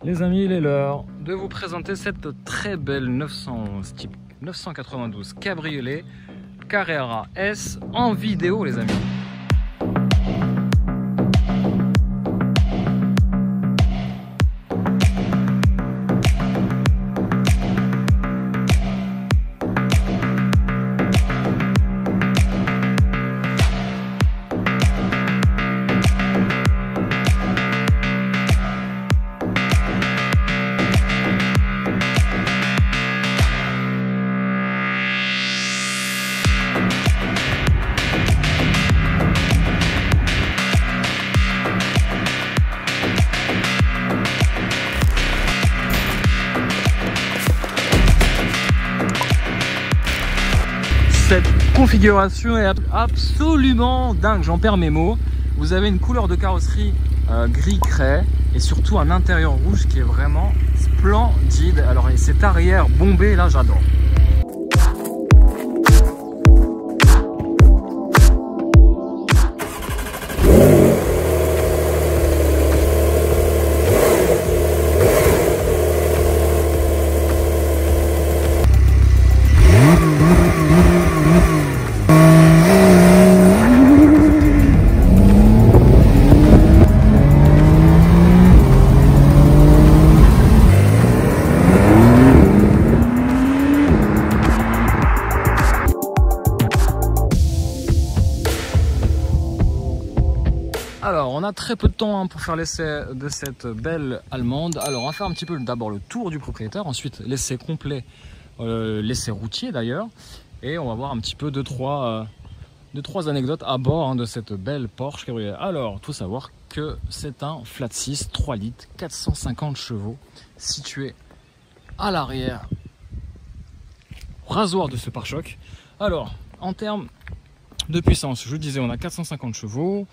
Les amis, il est l'heure de vous présenter cette très belle 911 type 992 cabriolet Carrera S en vidéo, les amis. Cette configuration est absolument dingue, j'en perds mes mots. Vous avez une couleur de carrosserie gris craie et surtout un intérieur rouge qui est vraiment splendide. Alors et cet arrière bombé là, j'adore. Alors, on a très peu de temps pour faire l'essai de cette belle allemande. Alors, on va faire un petit peu d'abord le tour du propriétaire, ensuite l'essai complet, l'essai routier d'ailleurs, et on va voir un petit peu deux, trois anecdotes à bord de cette belle Porsche cabriolet. Alors, il faut savoir que c'est un flat 6 3 litres, 450 chevaux, situé à l'arrière, rasoir de ce pare-choc. Alors, en termes de puissance, je disais, on a 450 chevaux.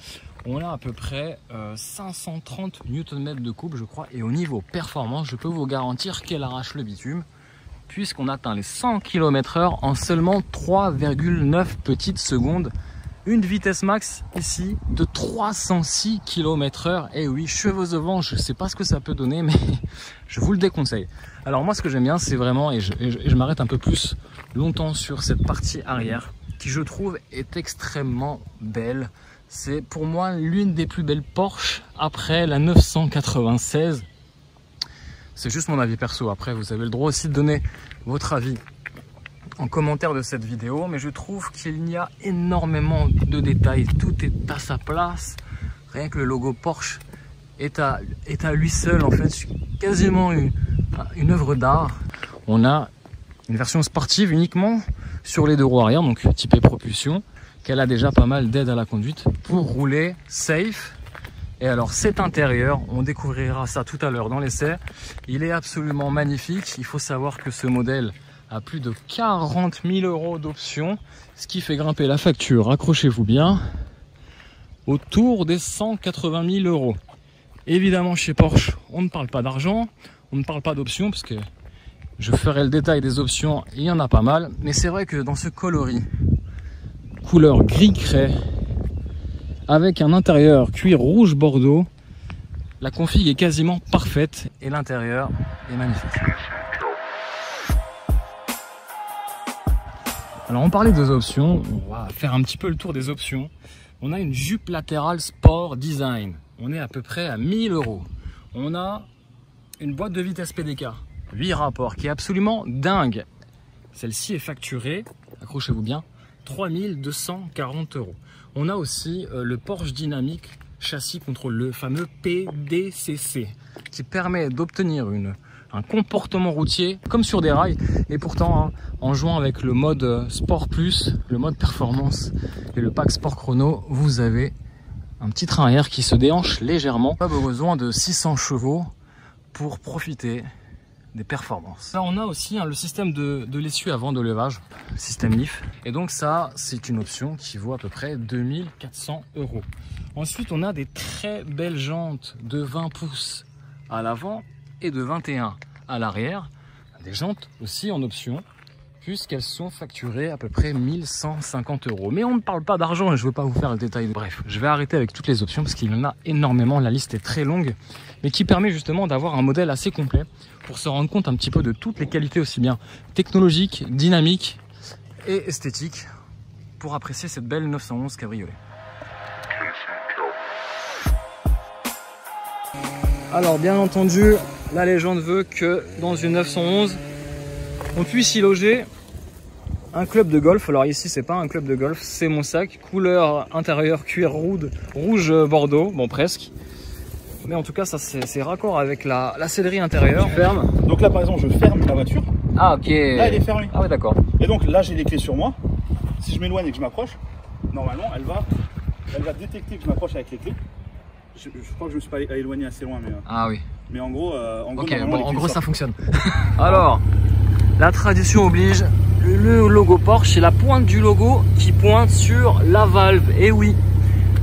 On a à peu près 530 Nm de couple, je crois. Et au niveau performance, je peux vous garantir qu'elle arrache le bitume, puisqu'on atteint les 100 km/h en seulement 3,9 petites secondes. Une vitesse max ici de 306 km/h. Et oui, chevaux au vent, je ne sais pas ce que ça peut donner, mais je vous le déconseille. Alors moi, ce que j'aime bien, c'est vraiment, et je m'arrête un peu plus longtemps sur cette partie arrière, qui je trouve est extrêmement belle. C'est pour moi l'une des plus belles Porsche après la 996. C'est juste mon avis perso. Après, vous avez le droit aussi de donner votre avis en commentaire de cette vidéo. Mais je trouve qu'il y a énormément de détails. Tout est à sa place. Rien que le logo Porsche est à lui seul, en fait, quasiment une œuvre d'art. On a une version sportive uniquement sur les deux roues arrière, donc typée propulsion, qu'elle a déjà pas mal d'aide à la conduite pour rouler safe. Et alors cet intérieur, on découvrira ça tout à l'heure dans l'essai, il est absolument magnifique. Il faut savoir que ce modèle a plus de 40 000 € d'options, ce qui fait grimper la facture, accrochez-vous bien, autour des 180 000 €. Évidemment, chez Porsche, on ne parle pas d'argent, on ne parle pas d'options, parce que je ferai le détail des options, il y en a pas mal. Mais c'est vrai que dans ce coloris, couleur gris craie, avec un intérieur cuir rouge bordeaux, la config est quasiment parfaite et l'intérieur est magnifique. Alors on parlait des options, on va faire un petit peu le tour des options. On a une jupe latérale sport design, on est à peu près à 1000 €. On a une boîte de vitesse PDK 8 rapports qui est absolument dingue. Celle-ci est facturée, accrochez-vous bien, 3240 €. On a aussi le Porsche Dynamic Châssis Contrôle, le fameux PDCC, qui permet d'obtenir un comportement routier comme sur des rails. Et pourtant, en jouant avec le mode Sport Plus, le mode Performance et le pack Sport Chrono, vous avez un petit train arrière qui se déhanche légèrement. Pas besoin de 600 chevaux pour profiter des performances. Là on a aussi le système de l'essuie avant de levage, système LIF, et donc ça c'est une option qui vaut à peu près 2400 €. Ensuite on a des très belles jantes de 20 pouces à l'avant et de 21 à l'arrière, des jantes aussi en option puisqu'elles sont facturées à peu près 1150 €. Mais on ne parle pas d'argent et je ne veux pas vous faire le détail. Bref, je vais arrêter avec toutes les options parce qu'il y en a énormément. La liste est très longue, mais qui permet justement d'avoir un modèle assez complet pour se rendre compte un petit peu de toutes les qualités aussi bien technologiques, dynamiques et esthétiques pour apprécier cette belle 911 cabriolet. Alors bien entendu, la légende veut que dans une 911, on puisse y loger un club de golf. Alors ici c'est pas un club de golf, c'est mon sac, couleur intérieure cuir rouge bordeaux, bon presque. Mais en tout cas ça c'est raccord avec la sellerie intérieure. Ferme. Donc là par exemple je ferme la voiture. Ah ok. Là elle est fermée. Ah ouais d'accord. Et donc là j'ai les clés sur moi. Si je m'éloigne et que je m'approche, normalement elle va détecter que je m'approche avec les clés. Je crois que je me suis pas éloigné assez loin, mais ah oui. Mais en gros, ok, bon, en gros ça fonctionne. Alors, la tradition oblige, le logo Porsche, c'est la pointe du logo qui pointe sur la valve. Et oui.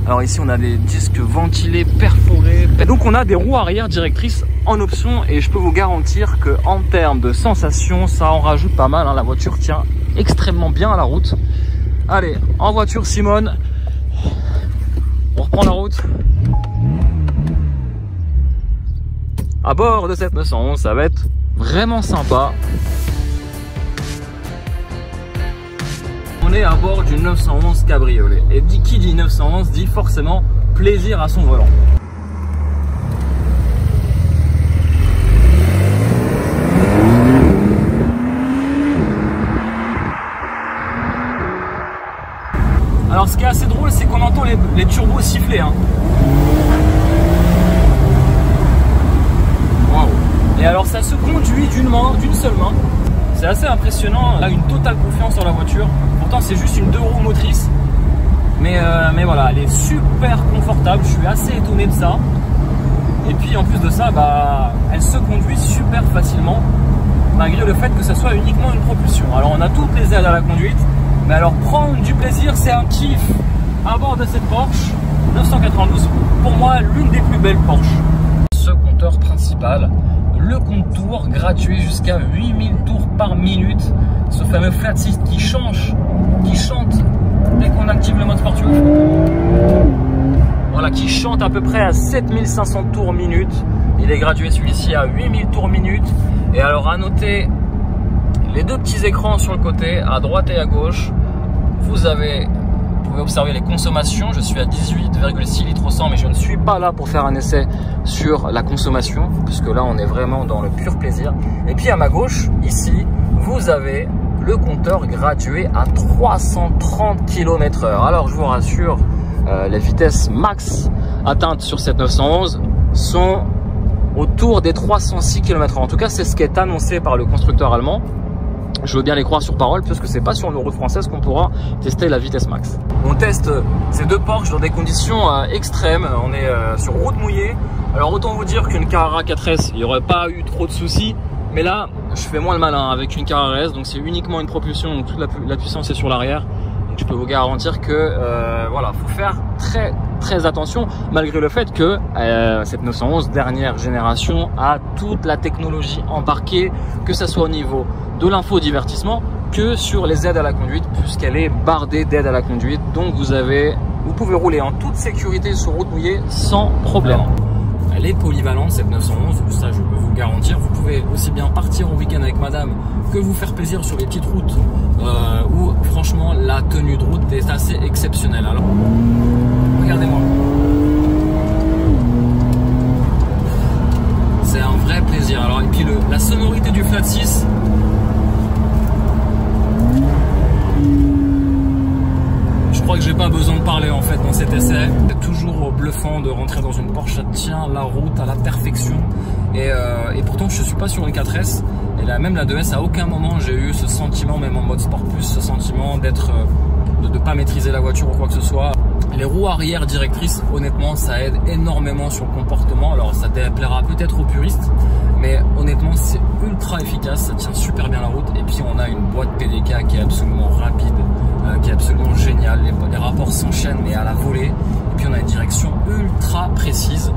Alors ici on a des disques ventilés, perforés. Et donc on a des roues arrière directrices en option et je peux vous garantir que en termes de sensations, ça en rajoute pas mal. Hein. La voiture tient extrêmement bien à la route. Allez, en voiture Simone, on reprend la route. À bord de cette 911, ça va être vraiment sympa. On est à bord d'une 911 cabriolet. Et qui dit 911 dit forcément plaisir à son volant. Alors ce qui est assez drôle, c'est qu'on entend les turbos siffler. Hein. Et alors ça se conduit d'une seule main. C'est assez impressionnant. Là, une totale confiance dans la voiture. Pourtant c'est juste une 2 roues motrices. Mais voilà, elle est super confortable. Je suis assez étonné de ça. Et puis en plus de ça, bah, elle se conduit super facilement. Malgré le fait que ce soit uniquement une propulsion. Alors on a toutes les aides à la conduite. Mais alors prendre du plaisir, c'est un kiff. À bord de cette Porsche 992. Pour moi, l'une des plus belles Porsche. Ce compteur principal. Le compte-tour gratuit jusqu'à 8000 tours par minute. Ce fameux flat 6 qui chante dès qu'on active le mode sportif. Voilà, qui chante à peu près à 7500 tours minute. Il est gratuit celui-ci à 8000 tours minute. Et alors à noter les deux petits écrans sur le côté, à droite et à gauche. Vous pouvez observer les consommations. Je suis à 18,6 litres au 100, mais je ne suis pas là pour faire un essai sur la consommation, puisque là on est vraiment dans le pur plaisir. Et puis à ma gauche, ici, vous avez le compteur gradué à 330 km/h. Alors je vous rassure, les vitesses max atteintes sur cette 911 sont autour des 306 km/h. En tout cas, c'est ce qui est annoncé par le constructeur allemand. Je veux bien les croire sur parole, puisque c'est pas sur nos routes françaises qu'on pourra tester la vitesse max. On teste ces deux Porsche dans des conditions extrêmes. On est sur route mouillée. Alors autant vous dire qu'une Carrera 4S, il n'y aurait pas eu trop de soucis. Mais là, je fais moins le malin avec une Carrera S. Donc c'est uniquement une propulsion, donc toute la puissance est sur l'arrière. Donc je peux vous garantir que voilà, faut faire très attention, malgré le fait que cette 911 dernière génération a toute la technologie embarquée, que ce soit au niveau de l'infodivertissement que sur les aides à la conduite, puisqu'elle est bardée d'aides à la conduite. Donc vous pouvez rouler en toute sécurité sur route mouillée sans problème. Elle est polyvalente cette 911, ça je peux vous garantir. Vous pouvez aussi bien partir au week-end avec madame que vous faire plaisir sur les petites routes où franchement la tenue de route est assez exceptionnelle. Alors regardez-moi, c'est un vrai plaisir. Alors et puis la sonorité du flat 6, je crois que j'ai pas besoin de parler en fait dans cet essai. C'est toujours bluffant de rentrer dans une Porsche, ça tient la route à la perfection. Et pourtant je suis pas sur une 4S. Et là, même la 2S, à aucun moment j'ai eu ce sentiment, même en mode Sport Plus, ce sentiment de pas maîtriser la voiture ou quoi que ce soit. Les roues arrière directrices, honnêtement, ça aide énormément sur le comportement. Alors ça déplaira peut-être aux puristes, mais honnêtement c'est ultra efficace, ça tient super bien la route. Et puis on a une boîte PDK qui est absolument rapide, qui est absolument géniale. Les rapports s'enchaînent mais à la volée. Et puis on a une direction ultra précise.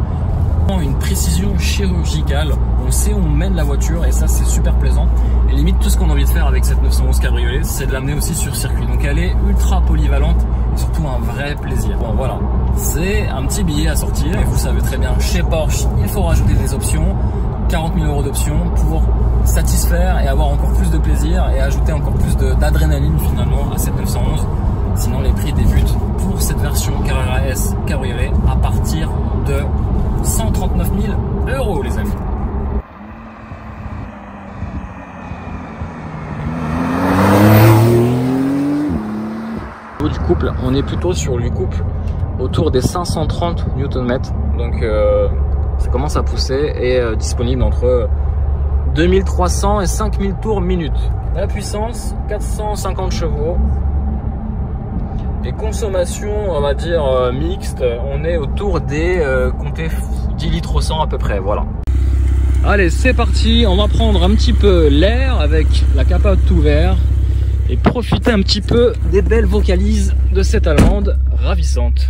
Une précision chirurgicale, on sait où on mène la voiture et ça c'est super plaisant. Et limite tout ce qu'on a envie de faire avec cette 911 cabriolet, c'est de l'amener aussi sur circuit. Donc elle est ultra polyvalente et surtout un vrai plaisir. Bon voilà, c'est un petit billet à sortir et vous savez très bien, chez Porsche, il faut rajouter des options. 40 000 € d'options pour satisfaire et avoir encore plus de plaisir et ajouter encore plus d'adrénaline finalement à cette 911. Sinon les prix débutent pour cette version Carrera S cabriolet à partir de 139 000 € les amis. Au niveau du couple, on est plutôt sur le couple autour des 530 Nm. Donc ça commence à pousser et disponible entre 2300 et 5000 tours minute. La puissance, 450 chevaux. Et consommation, on va dire mixte, on est autour des comptez 10 litres au 100 à peu près, voilà. Allez, c'est parti, on va prendre un petit peu l'air avec la capote ouverte et profiter un petit peu des belles vocalises de cette allemande ravissante.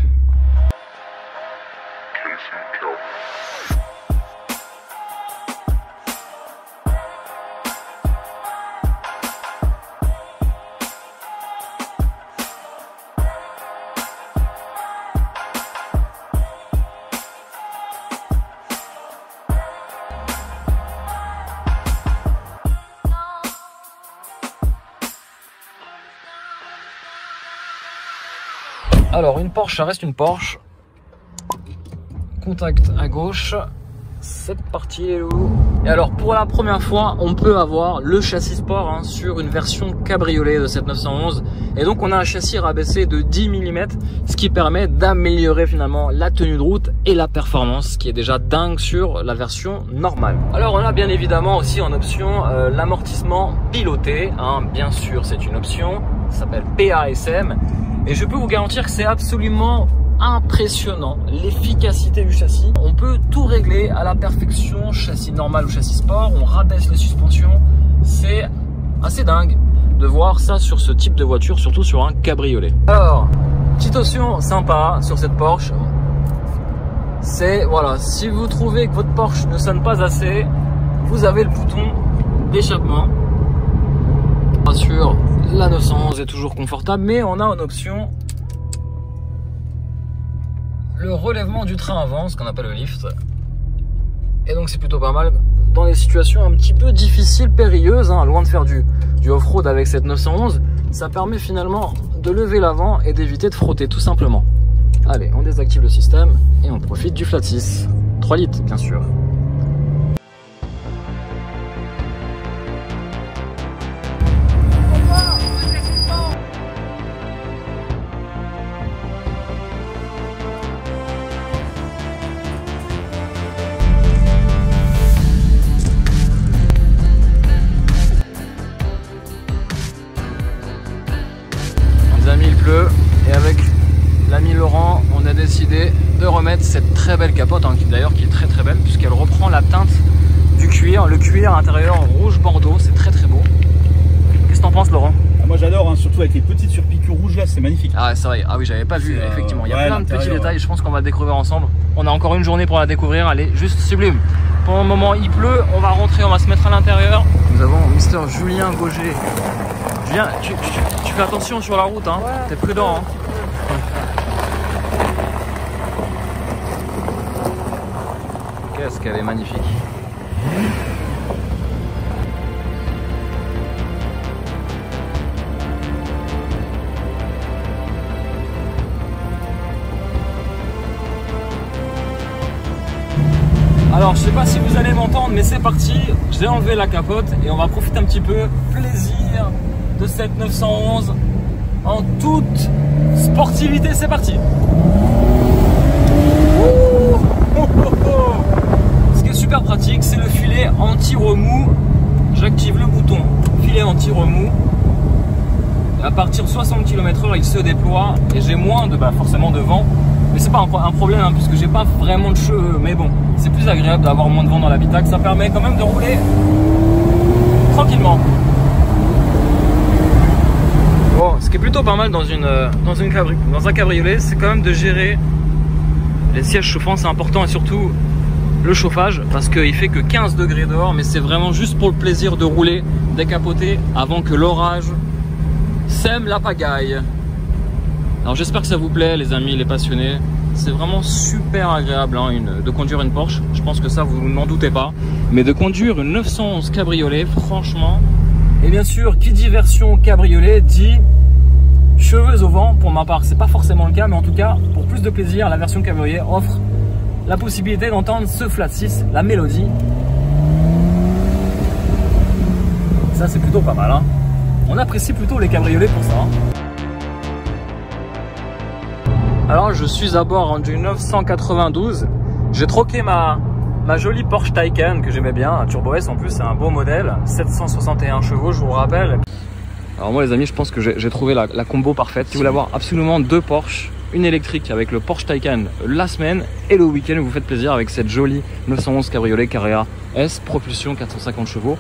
Alors une Porsche, ça reste une Porsche. Contact à gauche. C'est parti les loups. Et alors pour la première fois, on peut avoir le châssis sport sur une version cabriolet de cette 911. Et donc on a un châssis rabaissé de 10 mm, ce qui permet d'améliorer finalement la tenue de route et la performance, ce qui est déjà dingue sur la version normale. Alors on a bien évidemment aussi en option l'amortissement piloté. Bien sûr c'est une option, ça s'appelle PASM. Et je peux vous garantir que c'est absolument impressionnant l'efficacité du châssis. On peut tout régler à la perfection, châssis normal ou châssis sport, on rabaisse les suspensions. C'est assez dingue de voir ça sur ce type de voiture, surtout sur un cabriolet. Alors, petite option sympa sur cette Porsche, c'est voilà, si vous trouvez que votre Porsche ne sonne pas assez, vous avez le bouton d'échappement. Bien sûr, la 911 est toujours confortable, mais on a en option le relèvement du train avant, ce qu'on appelle le lift. Et donc c'est plutôt pas mal dans des situations un petit peu difficiles, périlleuses, loin de faire du off-road avec cette 911. Ça permet finalement de lever l'avant et d'éviter de frotter tout simplement. Allez, on désactive le système et on profite du flat 6. 3 litres bien sûr. Et avec l'ami Laurent, on a décidé de remettre cette très belle capote, qui d'ailleurs qui est très très belle puisqu'elle reprend la teinte du cuir, le cuir intérieur rouge bordeaux, c'est très très beau. Qu'est-ce que t'en penses Laurent? Moi j'adore, surtout avec les petites surpiqûres rouges là, c'est magnifique. Ah c'est vrai, ah oui j'avais pas vu effectivement, il y a plein de petits détails, je pense qu'on va le découvrir ensemble. On a encore une journée pour la découvrir, elle est juste sublime. Pour le moment il pleut, on va rentrer, on va se mettre à l'intérieur. Nous avons Mister Julien Gauger. Julien, tu fais attention sur la route, t'es prudent. Qu'est-ce qu'elle est magnifique. Alors je sais pas si vous allez m'entendre, mais c'est parti, j'ai enlevé la capote et on va profiter un petit peu plaisir de cette 911 en toute sportivité. C'est parti. Ce qui est super pratique, c'est le filet anti-remous. J'active le bouton filet anti-remous. À partir de 60 km/h, il se déploie et j'ai moins de forcément de vent. Mais c'est pas un problème puisque j'ai pas vraiment de cheveux. Mais bon, c'est plus agréable d'avoir moins de vent dans l'habitacle. Ça permet quand même de rouler tranquillement. Bon, ce qui est plutôt pas mal dans un cabriolet, c'est quand même de gérer les sièges chauffants, c'est important, et surtout le chauffage parce qu'il fait que 15 degrés dehors, mais c'est vraiment juste pour le plaisir de rouler décapoté avant que l'orage sème la pagaille. Alors j'espère que ça vous plaît les amis, les passionnés. C'est vraiment super agréable hein, de conduire une Porsche. Je pense que ça vous n'en doutez pas. Mais de conduire une 911 cabriolet, franchement. Et bien sûr, qui dit version cabriolet dit cheveux au vent. Pour ma part, c'est pas forcément le cas, mais en tout cas, pour plus de plaisir, la version cabriolet offre la possibilité d'entendre ce flat 6, la mélodie. Ça c'est plutôt pas mal hein. On apprécie plutôt les cabriolets pour ça hein. Alors je suis à bord du 992. J'ai troqué ma jolie Porsche Taycan que j'aimais bien, un Turbo S en plus, c'est un beau modèle, 761 chevaux je vous rappelle. Alors moi les amis, je pense que j'ai trouvé la combo parfaite. Si vous voulez avoir absolument deux Porsche, une électrique avec le Porsche Taycan la semaine et le week-end, vous faites plaisir avec cette jolie 911 cabriolet Carrera S, propulsion 450 chevaux,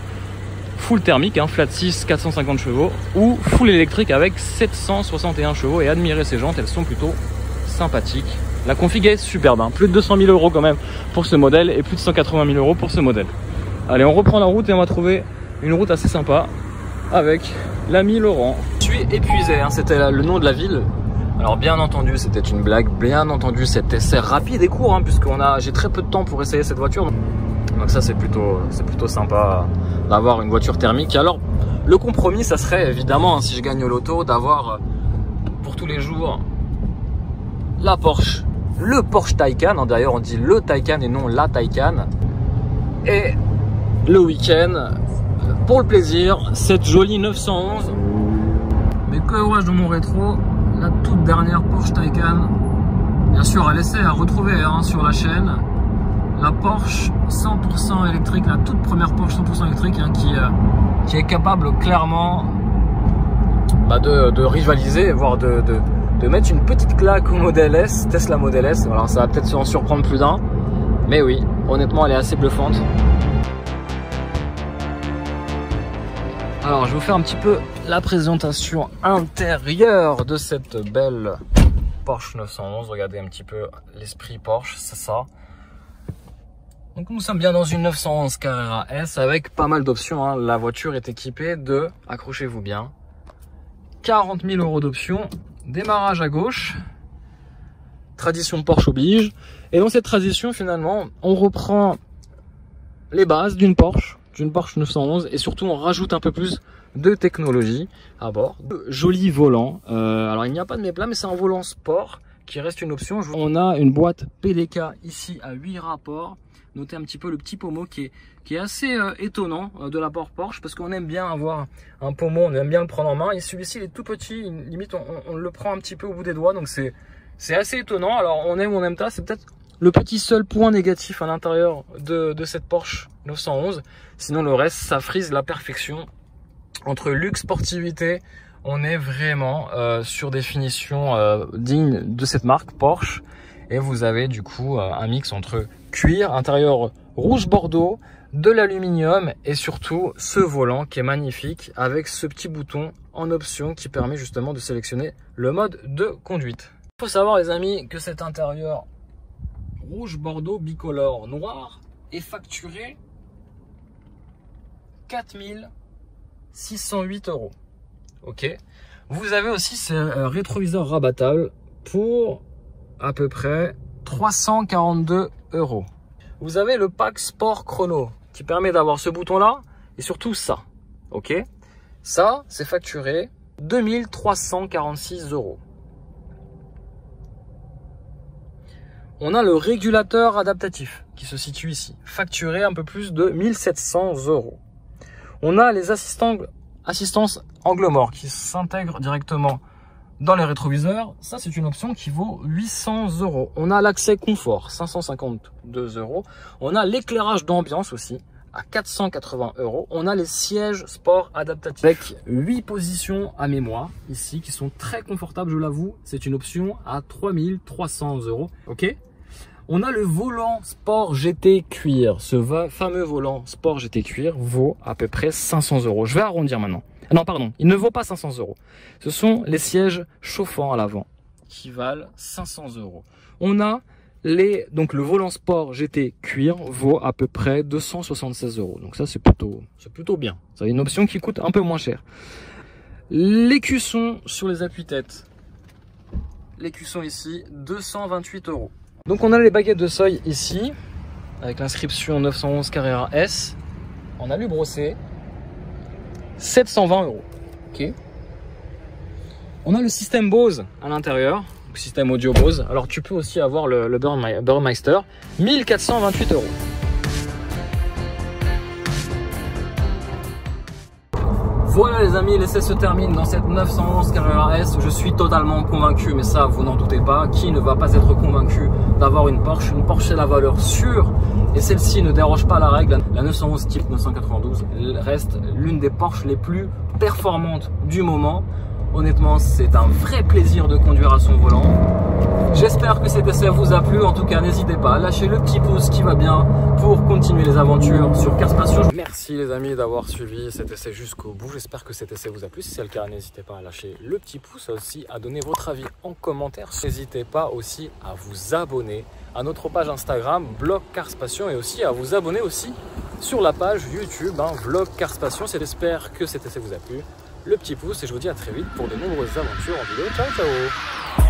full thermique, hein, flat 6 450 chevaux ou full électrique avec 761 chevaux. Et admirez ces jantes, elles sont plutôt sympathiques. La config est superbe, hein, plus de 200 000 € quand même pour ce modèle et plus de 180 000 € pour ce modèle. Allez, on reprend la route et on va trouver une route assez sympa avec l'ami Laurent. Je suis épuisé, hein, c'était le nom de la ville. Alors bien entendu c'était une blague, bien entendu cet essai rapide et court hein, puisque j'ai très peu de temps pour essayer cette voiture. Donc ça c'est plutôt sympa d'avoir une voiture thermique. Alors le compromis ça serait évidemment hein, si je gagne au loto d'avoir pour tous les jours la Porsche, le Porsche Taycan, hein, d'ailleurs on dit le Taycan et non la Taycan, et le week-end pour le plaisir cette jolie 911. Mais que vois-je dans mon rétro, la toute dernière Porsche Taycan, bien sûr elle essaie à retrouver hein, sur la chaîne la Porsche 100% électrique, la toute première Porsche 100% électrique hein, qui est capable clairement de rivaliser, voire de mettre une petite claque au modèle S, Tesla Model S. Alors ça va peut-être en surprendre plus d'un, mais oui, honnêtement elle est assez bluffante. Alors je vais vous faire un petit peu la présentation intérieure de cette belle Porsche 911. Regardez un petit peu l'esprit Porsche, c'est ça. Donc nous sommes bien dans une 911 Carrera S avec pas mal d'options hein. La voiture est équipée de, accrochez-vous bien, 40 000 € d'options. Démarrage à gauche, tradition Porsche oblige. Et dans cette tradition finalement on reprend les bases d'une Porsche 911 et surtout on rajoute un peu plus de technologie à bord. Joli volant, alors il n'y a pas de méplat mais c'est un volant sport qui reste une option. On a une boîte PDK ici à 8 rapports. Notez un petit peu le petit pommeau qui est assez étonnant de la part Porsche parce qu'on aime bien avoir un pommeau, on aime bien le prendre en main. Et celui-ci il est tout petit, limite on le prend un petit peu au bout des doigts, donc c'est assez étonnant. Alors on aime ou on n'aime pas, c'est peut-être le petit seul point négatif à l'intérieur de cette Porsche 911. Sinon le reste ça frise la perfection. Entre luxe, sportivité, on est vraiment sur des finitions dignes de cette marque Porsche. Et vous avez du coup un mix entre cuir, intérieur rouge bordeaux, de l'aluminium et surtout ce volant qui est magnifique avec ce petit bouton en option qui permet justement de sélectionner le mode de conduite. Il faut savoir les amis que cet intérieur rouge bordeaux bicolore noir est facturé 4 608 €. Ok. Vous avez aussi ce rétroviseur rabattable pour à peu près 342 €. Vous avez le pack Sport Chrono qui permet d'avoir ce bouton là et surtout ça. Ok, ça c'est facturé 2346 €. On a le régulateur adaptatif qui se situe ici, facturé un peu plus de 1700 €. On a les assistances angle mort qui s'intègrent directement dans les rétroviseurs. Ça c'est une option qui vaut 800 €. On a l'accès confort, 552 €. On a l'éclairage d'ambiance aussi à 480 €. On a les sièges sport adaptatifs avec 8 positions à mémoire ici qui sont très confortables, je l'avoue. C'est une option à 3300 €. Ok. On a le volant sport GT cuir. Ce fameux volant sport GT cuir vaut à peu près 500 €. Je vais arrondir maintenant. Non, pardon, il ne vaut pas 500 €. Ce sont les sièges chauffants à l'avant qui valent 500 €. On a Donc le volant sport GT cuir vaut à peu près 276 €. Donc ça c'est plutôt bien. C'est une option qui coûte un peu moins cher. L'écusson sur les appuis-têtes. L'écusson ici, 228 €. Donc on a les baguettes de seuil ici, avec l'inscription 911 Carrera S. En alu brossé, 720 €. Ok. On a le système Bose à l'intérieur. Système audio Bose. Alors tu peux aussi avoir le Burmeister, 1428 €. Voilà les amis, l'essai se termine dans cette 911 Carrera S. Je suis totalement convaincu, mais ça vous n'en doutez pas. Qui ne va pas être convaincu d'avoir une Porsche? Une Porsche c'est la valeur sûre et celle-ci ne déroge pas à la règle. La 911 type 992 reste l'une des Porsche les plus performantes du moment. Honnêtement, c'est un vrai plaisir de conduire à son volant. J'espère que cet essai vous a plu. En tout cas, n'hésitez pas à lâcher le petit pouce qui va bien pour continuer les aventures sur Cars Passion. Merci les amis d'avoir suivi cet essai jusqu'au bout. J'espère que cet essai vous a plu. Si c'est le cas, n'hésitez pas à lâcher le petit pouce, aussi à donner votre avis en commentaire. N'hésitez pas aussi à vous abonner à notre page Instagram, Vlog Cars Passion, et aussi à vous abonner aussi sur la page YouTube, Vlog Cars Passion. J'espère que cet essai vous a plu. Le petit pouce et je vous dis à très vite pour de nombreuses aventures en vidéo. Ciao ciao.